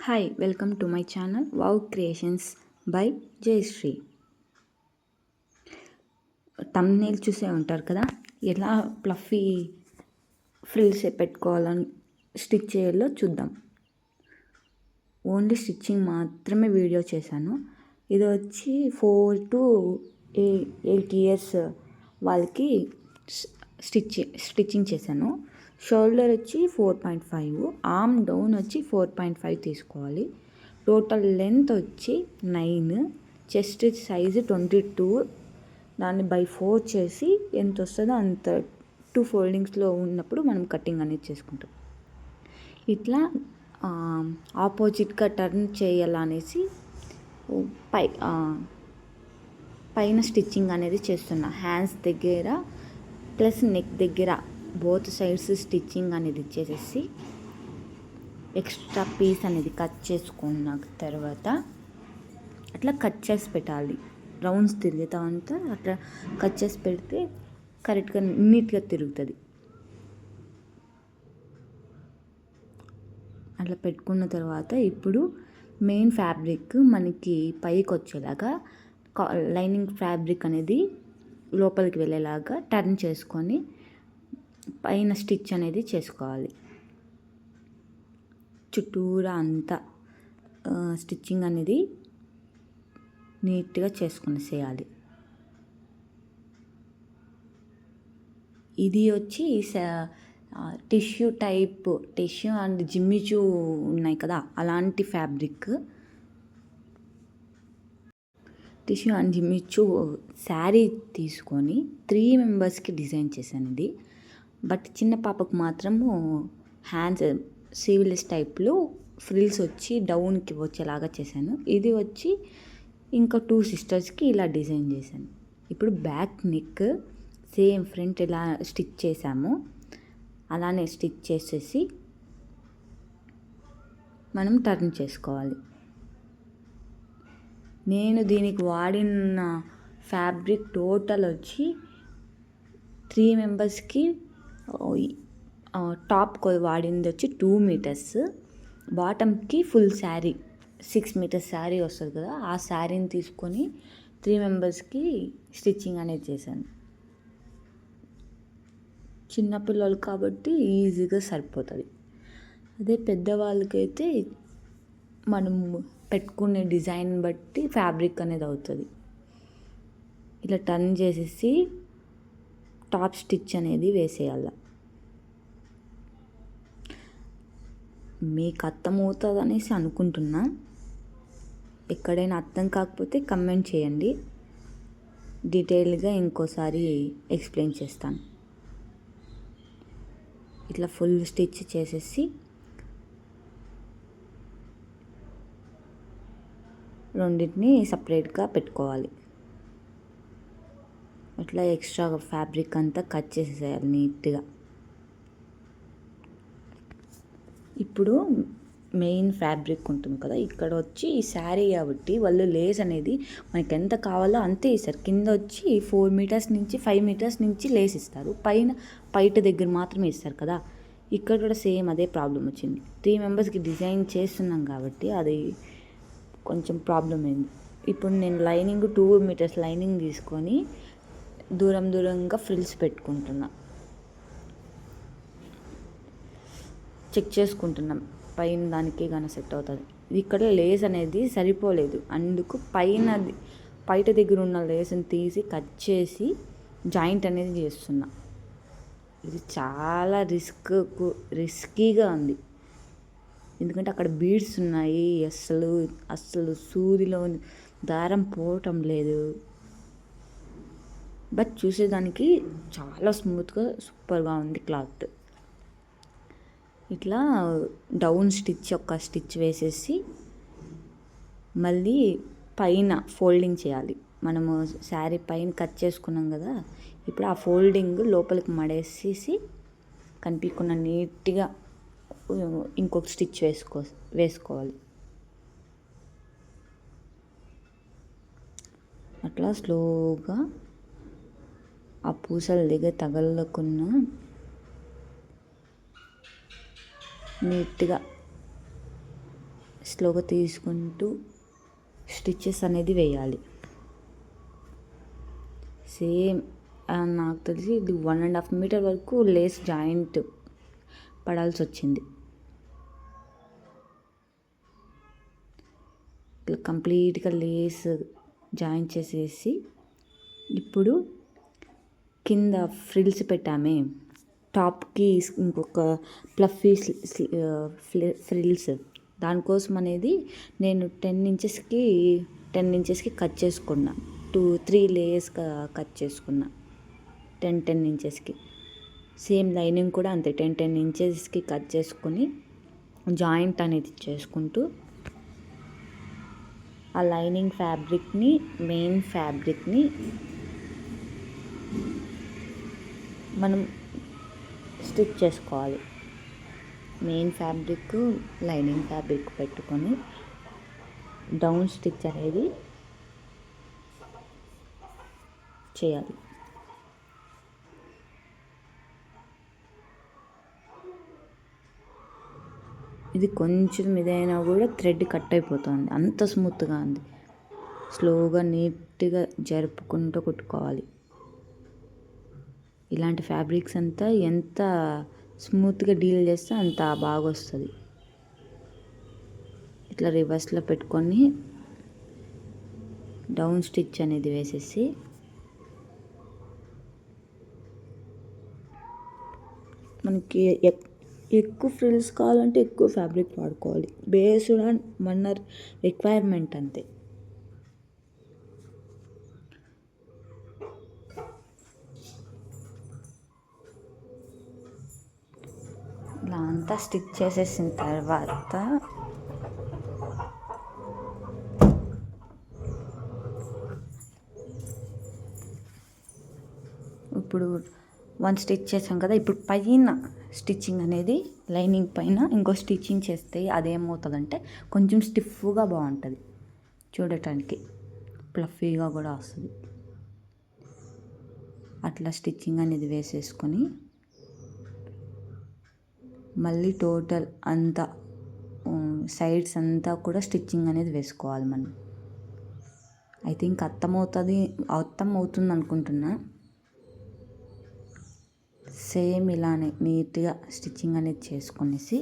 Hi welcome to my channel wow creations by Jayashree. Thumbnail చూసే ఉంటారు కదా, ఎలా ప్లఫీ ఫ్రిల్స్ పెట్టుకోవాలని స్టిచ్ చేయాలో చూద్దాం. ఓన్లీ స్టిచ్చింగ్ మాత్రమే వీడియో చేశాను. ఇది వచ్చి 4 to 8 years వాళ్ళకి స్టిచ్చింగ్ చేశాను. షోల్డర్ వచ్చి 4.5, ఆర్మ్ డౌన్ వచ్చి 4.5 తీసుకోవాలి. టోటల్ లెంత్ వచ్చి 9, చెస్ట్ సైజు 22. దాన్ని బై 4 చేసి ఎంత వస్తుందో అంత 2 ఫోల్డింగ్స్లో ఉన్నప్పుడు మనం కటింగ్ అనేది చేసుకుంటాం. ఇట్లా ఆపోజిట్గా టర్న్ చేయాలనేసి పైన స్టిచ్చింగ్ అనేది చేస్తున్నా. హ్యాండ్స్ దగ్గర ప్లస్ నెక్ దగ్గర బోత్ సైడ్స్ స్టిచ్చింగ్ అనేది ఇచ్చేసేసి ఎక్స్ట్రా పీస్ అనేది కట్ చేసుకున్న తర్వాత అట్లా కట్ చేసి పెట్టాలి. రౌండ్స్ తిరుగుతూ ఉంటే అట్లా కట్ చేసి పెడితే కరెక్ట్గా నీట్గా తిరుగుతుంది. అట్లా పెట్టుకున్న తర్వాత ఇప్పుడు మెయిన్ ఫ్యాబ్రిక్ మనకి పైకి వచ్చేలాగా లైనింగ్ ఫ్యాబ్రిక్ అనేది లోపలికి వెళ్ళేలాగా టర్న్ చేసుకొని పైన స్టిచ్ అనేది చేసుకోవాలి. చుట్టూరా అంతా స్టిచ్చింగ్ అనేది నీట్గా చేసుకొని చేయాలి. ఇది వచ్చి tissue type, tissue and Jimmy Choo ఉన్నాయి కదా, అలాంటి fabric. Tissue and Jimmy Choo sari తీసుకొని 3 మెంబర్స్కి డిజైన్ చేశాను ఇది. బట్ చిన్న పాపకు మాత్రము హ్యాండ్స్ సీవ్లెస్ టైప్లో ఫ్రిల్స్ వచ్చి డౌన్కి వచ్చేలాగా చేశాను. ఇది వచ్చి ఇంకా 2 సిస్టర్స్కి ఇలా డిజైన్ చేశాను. ఇప్పుడు బ్యాక్ నెక్ సేమ్ ఫ్రంట్ ఎలా స్టిచ్ చేసాము అలానే స్టిచ్ చేసేసి మనం టర్న్ చేసుకోవాలి. నేను దీనికి వాడిన ఫ్యాబ్రిక్ టోటల్ వచ్చి 3 మెంబర్స్కి టాప్ వాడింది వచ్చి 2 మీటర్స్, బాటమ్కి ఫుల్ శారీ 6 మీటర్స్ శారీ వస్తుంది కదా, ఆ శారీని తీసుకొని 3 మెంబర్స్కి స్టిచ్చింగ్ అనేది చేశాను. చిన్నపిల్లలు కాబట్టి ఈజీగా సరిపోతుంది. అదే పెద్దవాళ్ళకైతే మనం పెట్టుకునే డిజైన్ బట్టి ఫ్యాబ్రిక్ అనేది అవుతుంది. ఇలా టర్న్ చేసేసి టాప్ స్టిచ్ అనేది వేసేయాలి. మీకు అర్థమవుతుంది అనేసి అనుకుంటున్నా. ఎక్కడైనా అర్థం కాకపోతే కమెంట్ చేయండి, డీటెయిల్గా ఇంకోసారి ఎక్స్ప్లెయిన్ చేస్తాను. ఇట్లా ఫుల్ స్టిచ్ చేసేసి రెండింటిని సపరేట్గా పెట్టుకోవాలి. అట్లా ఎక్స్ట్రా ఫ్యాబ్రిక్ అంతా కట్ చేసేయాలి నీట్గా. ఇప్పుడు మెయిన్ ఫ్యాబ్రిక్ ఉంటుంది కదా, ఇక్కడ వచ్చి ఈ శారీ కాబట్టి వాళ్ళు లేస్ అనేది మనకి ఎంత కావాలో అంతే ఇస్తారు. కింద వచ్చి 4 మీటర్స్ నుంచి 5 మీటర్స్ నుంచి లేస్ ఇస్తారు, పైట దగ్గర మాత్రమే ఇస్తారు కదా. ఇక్కడ కూడా సేమ్ అదే ప్రాబ్లం వచ్చింది. 3 మెంబర్స్కి డిజైన్ చేస్తున్నాం కాబట్టి అది కొంచెం ప్రాబ్లం అయింది. ఇప్పుడు నేను లైనింగ్ 2 మీటర్స్ లైనింగ్ తీసుకొని దూరంగా ఫ్రిల్స్ పెట్టుకుంటున్నా. చెక్ చేసుకుంటున్నాం పైన దానికి కానీ సెట్ అవుతుంది. ఇక్కడ లేస్ అనేది సరిపోలేదు, అందుకు పైట దగ్గర ఉన్న లేస్ని తీసి కట్ చేసి జాయింట్ అనేది చేస్తున్నా. ఇది చాలా రిస్కీగా ఉంది, ఎందుకంటే అక్కడ బీడ్స్ ఉన్నాయి. అస్సలు సూదిలో దారం పోవటం లేదు. బట్ చూసేదానికి చాలా స్మూత్గా సూపర్గా ఉంది క్లాత్. ఇట్లా డౌన్ స్టిచ్ ఒక స్టిచ్ వేసేసి మళ్ళీ పైన ఫోల్డింగ్ చేయాలి. మనము శారీ పైన కట్ చేసుకున్నాం కదా, ఇప్పుడు ఆ ఫోల్డింగ్ లోపలికి మడేసేసి కనిపించకుండా నీట్గా ఇంకొక స్టిచ్ వేసుకోవాలి. అట్లా స్లోగా ఆ పూసల దగ్గర తగలకుండా నీట్గా స్లోగా తీసుకుంటూ స్టిచెస్ అనేది వేయాలి. సేమ్ నాకు తెలిసి ఇది 1.5 మీటర్ వరకు లేస్ జాయింట్ పడాల్సి వచ్చింది. ఇట్లా కంప్లీట్గా లేస్ జాయిన్ చేసేసి ఇప్పుడు కింద ఫ్రిల్స్ పెట్టామే, టాప్కి ఇంకొక ప్లఫీ ఫ్రిల్స్, దానికోసం అనేది నేను 10 ఇంచెస్కి కట్ చేసుకున్నా. 2-3 లేయర్స్ కట్ చేసుకున్నా 10 ఇంచెస్కి. సేమ్ లైనింగ్ కూడా అంతే 10 ఇంచెస్కి కట్ చేసుకొని జాయింట్ అనేది చేసుకుంటూ ఆ లైనింగ్ ఫ్యాబ్రిక్ని, మెయిన్ ఫ్యాబ్రిక్ని మనం స్టిచ్ చేసుకోవాలి. మెయిన్ ఫ్యాబ్రిక్, లైనింగ్ ఫ్యాబ్రిక్ పెట్టుకొని డౌన్ స్టిచ్ అనేది చేయాలి. ఇది కొంచెం ఇదైనా కూడా థ్రెడ్ కట్ అయిపోతుంది, అంత స్మూత్గా ఉంది. స్లోగా నీట్గా జరుపుకుంటూ కుట్టుకోవాలి. ఇలాంటి ఫ్యాబ్రిక్స్ అంతా ఎంత స్మూత్గా డీల్ చేస్తే అంత బాగా వస్తుంది. ఇట్లా రివర్స్లో పెట్టుకొని డౌన్ స్టిచ్ అనేది వేసేసి మనకి ఎక్కువ ఫ్రిల్స్ కావాలంటే ఎక్కువ ఫ్యాబ్రిక్ వాడుకోవాలి. బేస్డ్ ఆన్ మన రిక్వైర్మెంట్ అంతే. ఇలా అంతా స్టిచ్ చేసేసిన తర్వాత ఇప్పుడు 1 స్టిచ్ చేసాం కదా, ఇప్పుడు పైన స్టిచ్చింగ్ అనేది లైనింగ్ పైన ఇంకో స్టిచ్చింగ్ చేస్తే అదేమవుతుందంటే కొంచెం స్టిఫ్గా బాగుంటుంది, చూడటానికి ప్లఫీగా కూడా వస్తుంది. అట్లా స్టిచ్చింగ్ అనేది వేసేసుకొని మళ్ళీ టోటల్ అంతా సైడ్స్ అంతా కూడా స్టిచ్చింగ్ అనేది వేసుకోవాలి మనం. ఐ థింక్ అర్థమవుతుంది అనుకుంటున్నా. సేమ్ ఇలానే నీట్గా స్టిచ్చింగ్ అనేది చేసుకొనేసి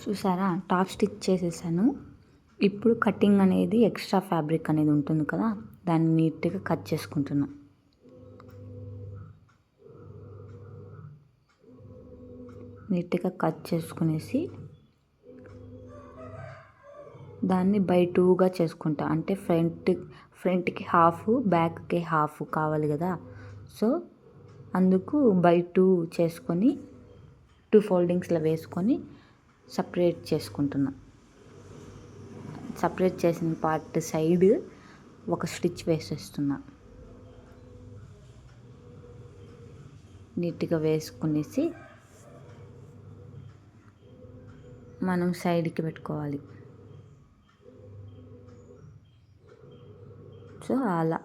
చూసారా, టాప్ స్టిచ్ చేసేసాను. ఇప్పుడు కటింగ్ అనేది ఎక్స్ట్రా ఫ్యాబ్రిక్ అనేది ఉంటుంది కదా, దాన్ని నీట్గా కట్ చేసుకుంటున్నా. నీట్గా కట్ చేసుకునేసి దాన్ని బై 2గా చేసుకుంటా. అంటే ఫ్రంట్కి హాఫ్, బ్యాక్కి హాఫ్ కావాలి కదా, సో అందుకు బై 2 చేసుకొని 2 ఫోల్డింగ్స్లో వేసుకొని సపరేట్ చేసుకుంటున్నా. సపరేట్ చేసిన పార్ట్ సైడ్ ఒక స్టిచ్ వేసేస్తున్నా. నీట్గా వేసుకునేసి మనం సైడ్కి పెట్టుకోవాలి. సో అలా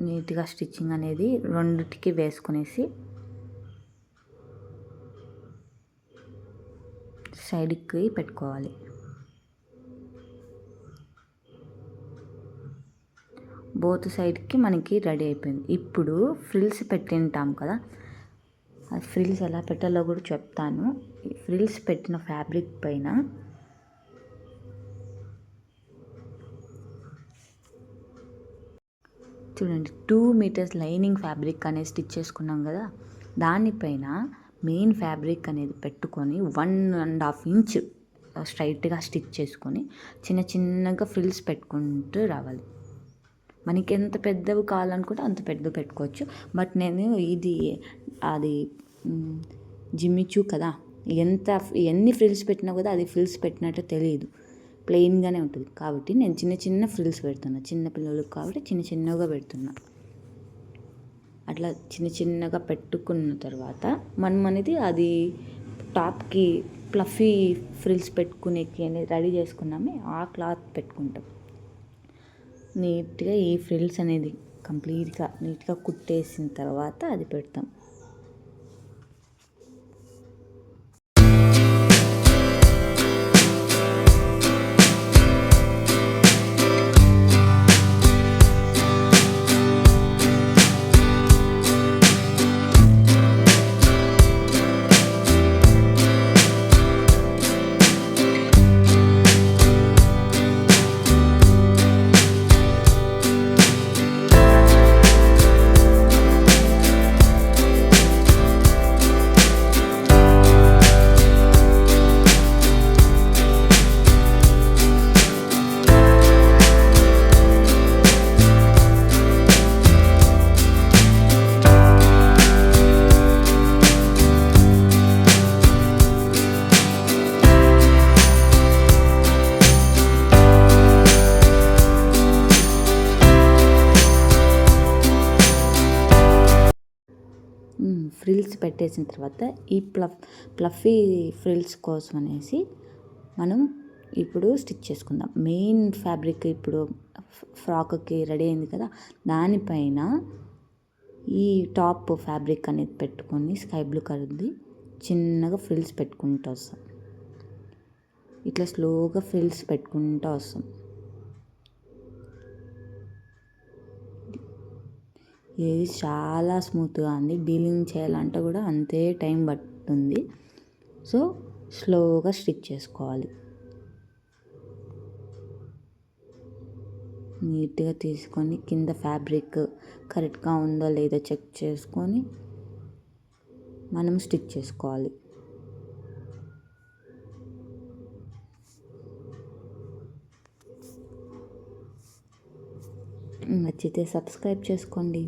నీట్గా స్టిచ్చింగ్ అనేది రెండిటికి వేసుకునేసి సైడ్కి పెట్టుకోవాలి. బోత్ సైడ్కి మనకి రెడీ అయిపోయింది. ఇప్పుడు ఫ్రిల్స్ పెట్టింటాం కదా, ఆ ఫ్రిల్స్ ఎలా పెట్టాలో కూడా చెప్తాను. ఫ్రిల్స్ పెట్టిన ఫ్యాబ్రిక్ పైన చూడండి 2 మీటర్స్ లైనింగ్ ఫ్యాబ్రిక్ అనేది స్టిచ్ చేసుకున్నాం కదా, దానిపైన మెయిన్ ఫ్యాబ్రిక్ అనేది పెట్టుకొని 1.5 ఇంచ్ స్ట్రైట్గా స్టిచ్ చేసుకొని చిన్న చిన్నగా ఫ్రిల్స్ పెట్టుకుంటూ రావాలి. మనకి ఎంత పెద్దవి కావాలనుకుంటే అంత పెద్దవి పెట్టుకోవచ్చు. బట్ నేను అది జిమ్మిచూ కదా, ఎన్ని ఫ్రిల్స్ పెట్టినా కూడా అది ఫ్రిల్స్ పెట్టినట్టు తెలియదు, ప్లెయిన్గానే ఉంటుంది. కాబట్టి నేను చిన్న చిన్న ఫ్రిల్స్ పెడుతున్నా, చిన్న పిల్లలకు కాబట్టి చిన్న చిన్నగా పెడుతున్నా. అట్లా చిన్న చిన్నగా పెట్టుకున్న తర్వాత మనం అనేది అది టాప్కి ప్లఫీ ఫ్రిల్స్ పెట్టుకునేకి అనేది రెడీ చేసుకున్నామే, ఆ క్లాత్ పెట్టుకుంటాం. నీట్గా ఈ ఫ్రిల్స్ అనేది కంప్లీట్గా నీట్గా కుట్టేసిన తర్వాత అది పెడతాం. ఫ్రిల్స్ పెట్టేసిన తర్వాత ఈ ప్లఫీ ఫ్రిల్స్ కోసం అనేసి మనం ఇప్పుడు స్టిచ్ చేసుకుందాం. మెయిన్ ఫ్యాబ్రిక్ ఇప్పుడు ఫ్రాక్కి రెడీ అయింది కదా, దానిపైన ఈ టాప్ ఫ్యాబ్రిక్ అనేది పెట్టుకొని స్కై బ్లూ కలర్ది చిన్నగా ఫ్రిల్స్ పెట్టుకుంటూ వస్తాం. ఇట్లా స్లోగా ఫ్రిల్స్ పెట్టుకుంటూ వస్తాం. ఇది చాలా స్మూత్గా ఉంది. డీలింగ్ చేయాలంటే కూడా అంతే టైం పడుతుంది. సో స్లోగా స్టిచ్ చేసుకోవాలి. నీట్గా తీసుకొని కింద ఫ్యాబ్రిక్ కరెక్ట్గా ఉందో లేదో చెక్ చేసుకొని మనం స్టిచ్ చేసుకోవాలి. నచ్చితే సబ్స్క్రైబ్ చేసుకోండి.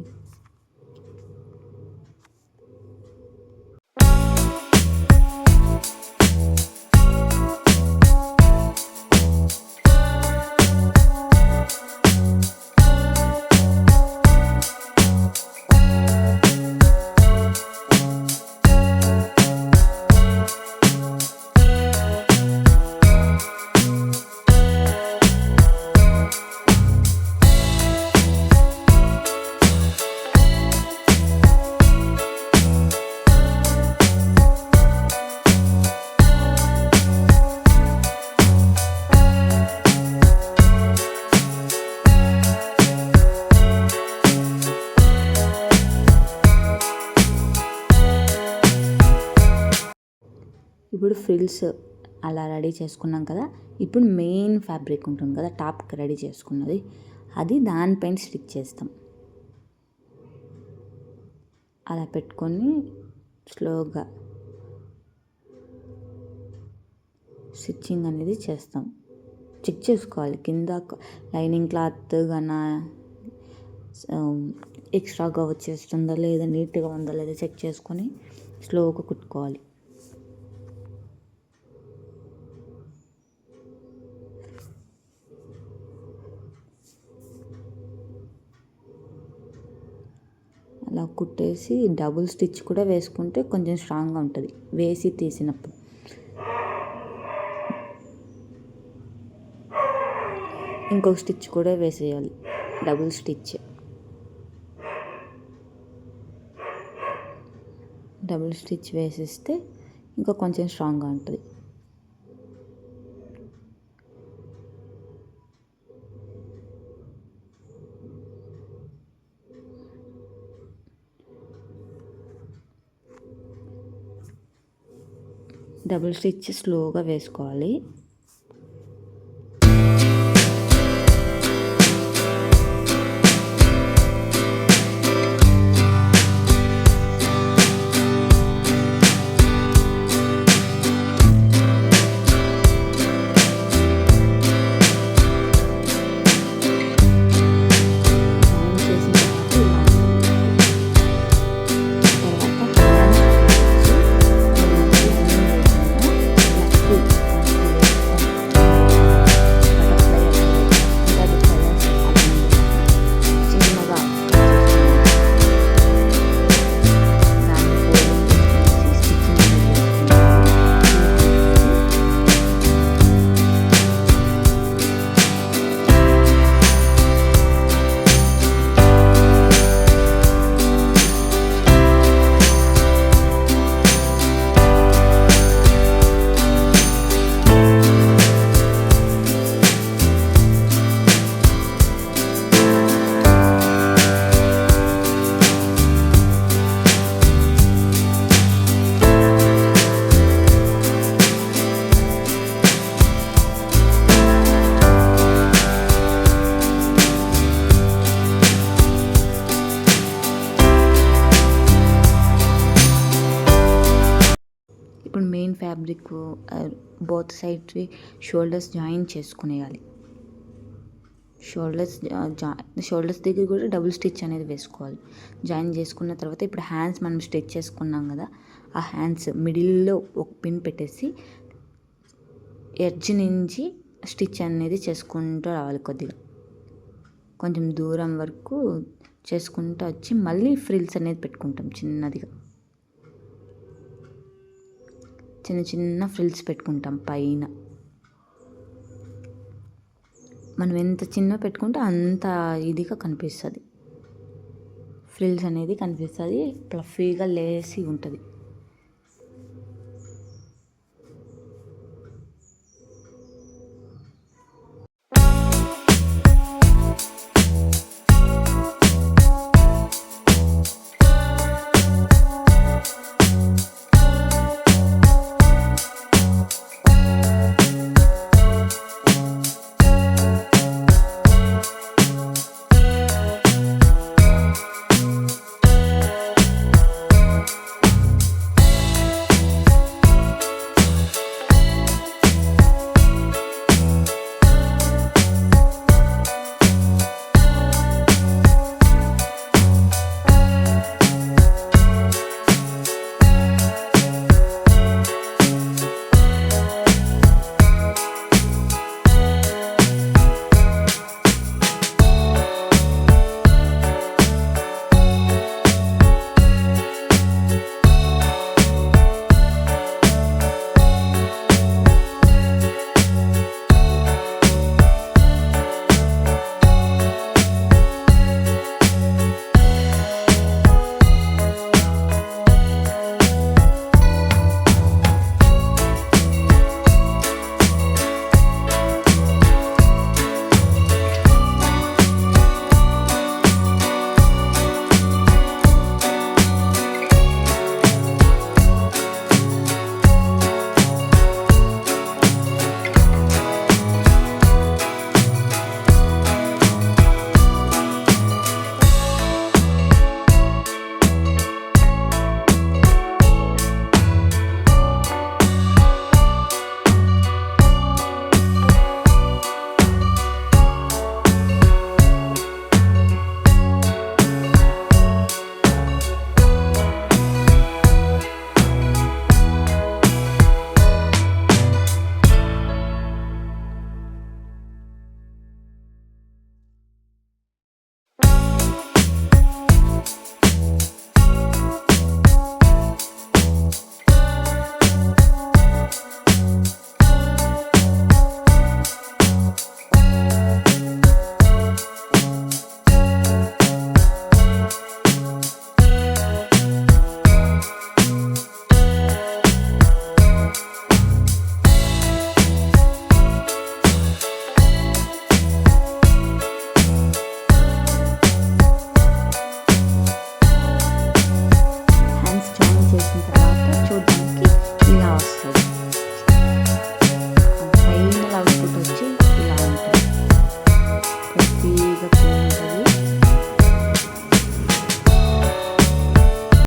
ఇప్పుడు ఫ్రిల్స్ అలా రెడీ చేసుకున్నాం కదా, ఇప్పుడు మెయిన్ ఫ్యాబ్రిక్ ఉంటుంది కదా టాప్కి రెడీ చేసుకున్నది, అది దానిపైన స్టిచ్ చేస్తాం. అలా పెట్టుకొని స్లోగా స్టిచ్చింగ్ అనేది చేస్తాం. చెక్ చేసుకోవాలి కింద లైనింగ్ క్లాత్ కన్నా ఎక్స్ట్రాగా వచ్చేస్తుందా లేదా, నీట్గా ఉందా లేదా చెక్ చేసుకొని స్లోగా కుట్టుకోవాలి. అలా కుట్టేసి డబుల్ స్టిచ్ కూడా వేసుకుంటే కొంచెం స్ట్రాంగ్గా ఉంటుంది వేసి తీసినప్పుడు. ఇంకొక స్టిచ్ కూడా వేసేయాలి, డబుల్ స్టిచ్. డబుల్ స్టిచ్ వేసేస్తే ఇంకా కొంచెం స్ట్రాంగ్గా ఉంటుంది. డబుల్ స్టిచ్ స్లోగా వేసుకోవాలి. ఇప్పుడు main fabric both sides shoulders join చేసుకునేయాలి. షోల్డర్స్ దగ్గర కూడా డబుల్ స్టిచ్ అనేది వేసుకోవాలి. జాయిన్ చేసుకున్న తర్వాత ఇప్పుడు హ్యాండ్స్ మనం స్టిచ్ చేసుకున్నాం కదా, ఆ హ్యాండ్స్ మిడిల్లో ఒక పిన్ పెట్టేసి ఎడ్జ్ నుంచి స్టిచ్ అనేది చేసుకుంటూ రావాలి. కొంచెం దూరం వరకు చేసుకుంటూ వచ్చి మళ్ళీ ఫ్రిల్స్ అనేది పెట్టుకుంటాం. చిన్న ఫ్రిల్స్ పెట్టుకుంటాం పైన. మనం ఎంత చిన్న పెట్టుకుంటే అంత ఇదిగా కనిపిస్తుంది, ఫ్రిల్స్ అనేది కనిపిస్తుంది, ప్లఫీగా లేసి ఉంటుంది.